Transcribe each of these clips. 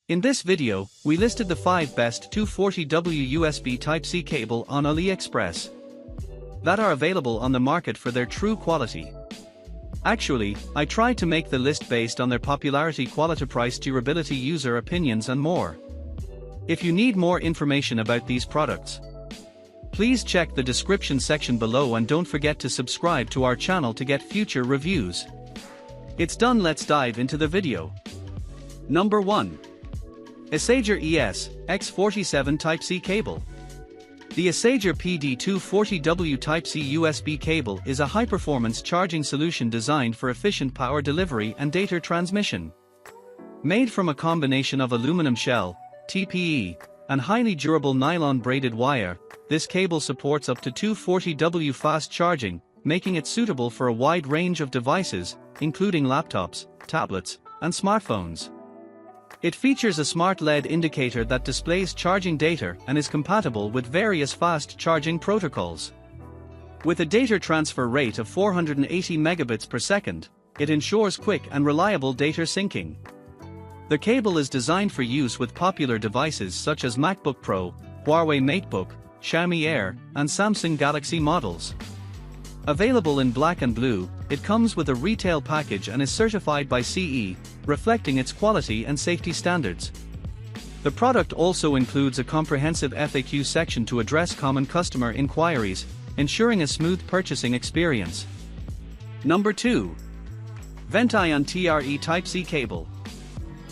In this video, we listed the 5 best 240W USB Type-C cable on AliExpress that are available on the market for their true quality. Actually, I tried to make the list based on their popularity, quality, price, durability, user opinions and more. If you need more information about these products, please check the description section below and don't forget to subscribe to our channel to get future reviews. It's done, let's dive into the video. Number 1. Essager ES-X47 Type-C cable. The Essager PD240W Type-C USB cable is a high-performance charging solution designed for efficient power delivery and data transmission. Made from a combination of aluminum shell, TPE, and highly durable nylon braided wire, this cable supports up to 240W fast charging, making it suitable for a wide range of devices, including laptops, tablets, and smartphones. It features a smart LED indicator that displays charging data and is compatible with various fast charging protocols. With a data transfer rate of 480 megabits per second, it ensures quick and reliable data syncing. The cable is designed for use with popular devices such as MacBook Pro, Huawei MateBook, Xiaomi Air, and Samsung Galaxy models. Available in black and blue, it comes with a retail package and is certified by CE, reflecting its quality and safety standards. The product also includes a comprehensive FAQ section to address common customer inquiries, ensuring a smooth purchasing experience. Number 2. Vention TRE Type-C cable.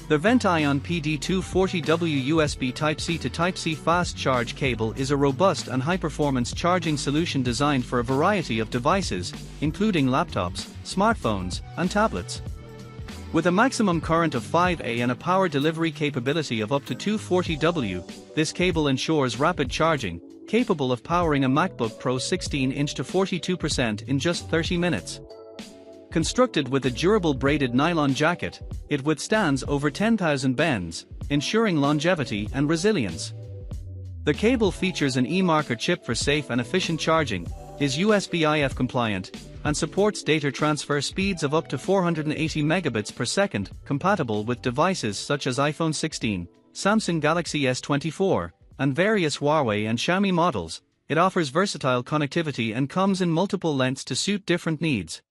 The Vention PD240W USB Type-C to Type-C fast charge cable is a robust and high-performance charging solution designed for a variety of devices, including laptops, smartphones, and tablets. With a maximum current of 5A and a power delivery capability of up to 240W, this cable ensures rapid charging, capable of powering a MacBook Pro 16-inch to 42% in just 30 minutes. Constructed with a durable braided nylon jacket, it withstands over 10,000 bends, ensuring longevity and resilience. The cable features an e-marker chip for safe and efficient charging, is USB-IF compliant, and supports data transfer speeds of up to 480 megabits per second, compatible with devices such as iPhone 16, Samsung Galaxy S24, and various Huawei and Xiaomi models. It offers versatile connectivity and comes in multiple lengths to suit different needs.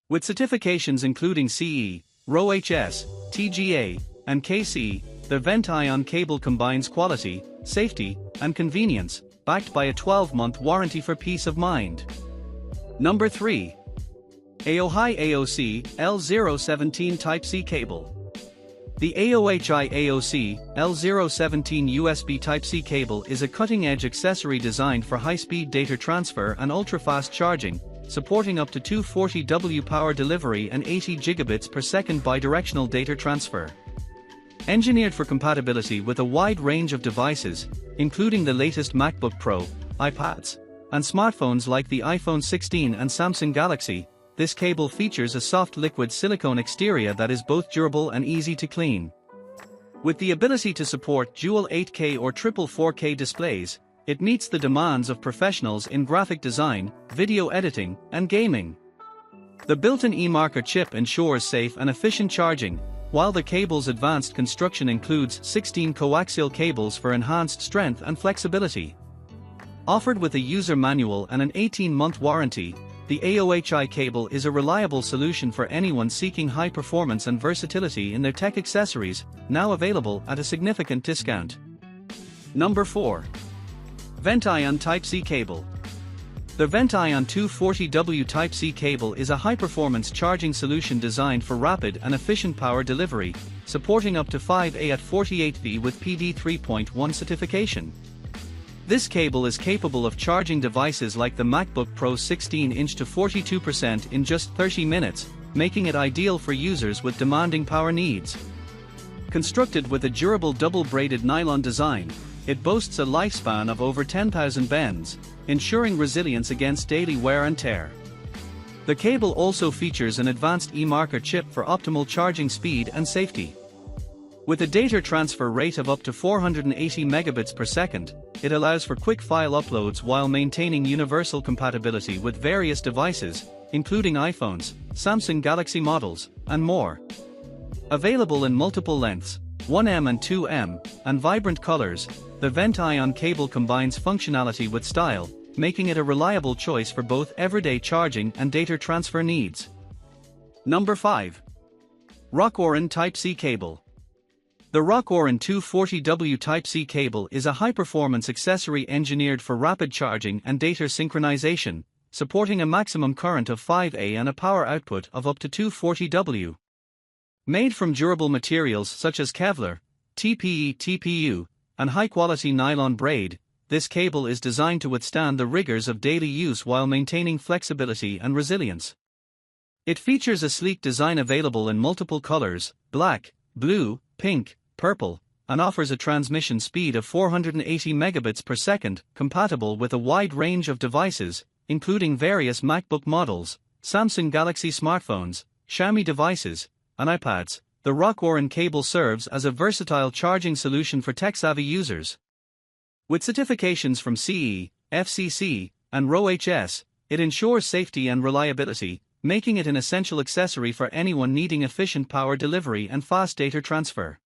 With certifications including CE, RoHS, TGA, and KC, the Vention cable combines quality, safety, and convenience, backed by a 12-month warranty for peace of mind. Number 3. AOHI AOC L017 Type-C cable. The AOHI AOC L017 USB Type-C cable is a cutting-edge accessory designed for high-speed data transfer and ultra-fast charging, supporting up to 240W power delivery and 80 gigabits per second bidirectional data transfer. Engineered for compatibility with a wide range of devices, including the latest MacBook Pro, iPads, and smartphones like the iPhone 16 and Samsung Galaxy, this cable features a soft liquid silicone exterior that is both durable and easy to clean. With the ability to support dual 8K or triple 4K displays, it meets the demands of professionals in graphic design, video editing, and gaming. The built-in e-marker chip ensures safe and efficient charging, while the cable's advanced construction includes 16 coaxial cables for enhanced strength and flexibility. Offered with a user manual and an 18-month warranty, the AOHI cable is a reliable solution for anyone seeking high performance and versatility in their tech accessories, now available at a significant discount. Number 4. Vention Type-C cable. The Vention 240W Type-C cable is a high-performance charging solution designed for rapid and efficient power delivery, supporting up to 5A at 48V with PD 3.1 certification. This cable is capable of charging devices like the MacBook Pro 16-inch to 42% in just 30 minutes, making it ideal for users with demanding power needs. Constructed with a durable double-braided nylon design, it boasts a lifespan of over 10,000 bends, ensuring resilience against daily wear and tear. The cable also features an advanced e-marker chip for optimal charging speed and safety. With a data transfer rate of up to 480 megabits per second, it allows for quick file uploads while maintaining universal compatibility with various devices, including iPhones, Samsung Galaxy models, and more. Available in multiple lengths, 1M and 2M, and vibrant colors, the Vention cable combines functionality with style, making it a reliable choice for both everyday charging and data transfer needs. Number 5. Rocoren Type-C cable. The Rocoren 240W Type-C cable is a high-performance accessory engineered for rapid charging and data synchronization, supporting a maximum current of 5A and a power output of up to 240W. Made from durable materials such as Kevlar, TPE, TPU, and high-quality nylon braid, this cable is designed to withstand the rigors of daily use while maintaining flexibility and resilience. It features a sleek design available in multiple colors, black, blue, pink, purple, and offers a transmission speed of 480 megabits per second, compatible with a wide range of devices, including various MacBook models, Samsung Galaxy smartphones, Xiaomi devices, and iPads. The Rocoren cable serves as a versatile charging solution for tech-savvy users. With certifications from CE, FCC, and RoHS, it ensures safety and reliability, making it an essential accessory for anyone needing efficient power delivery and fast data transfer.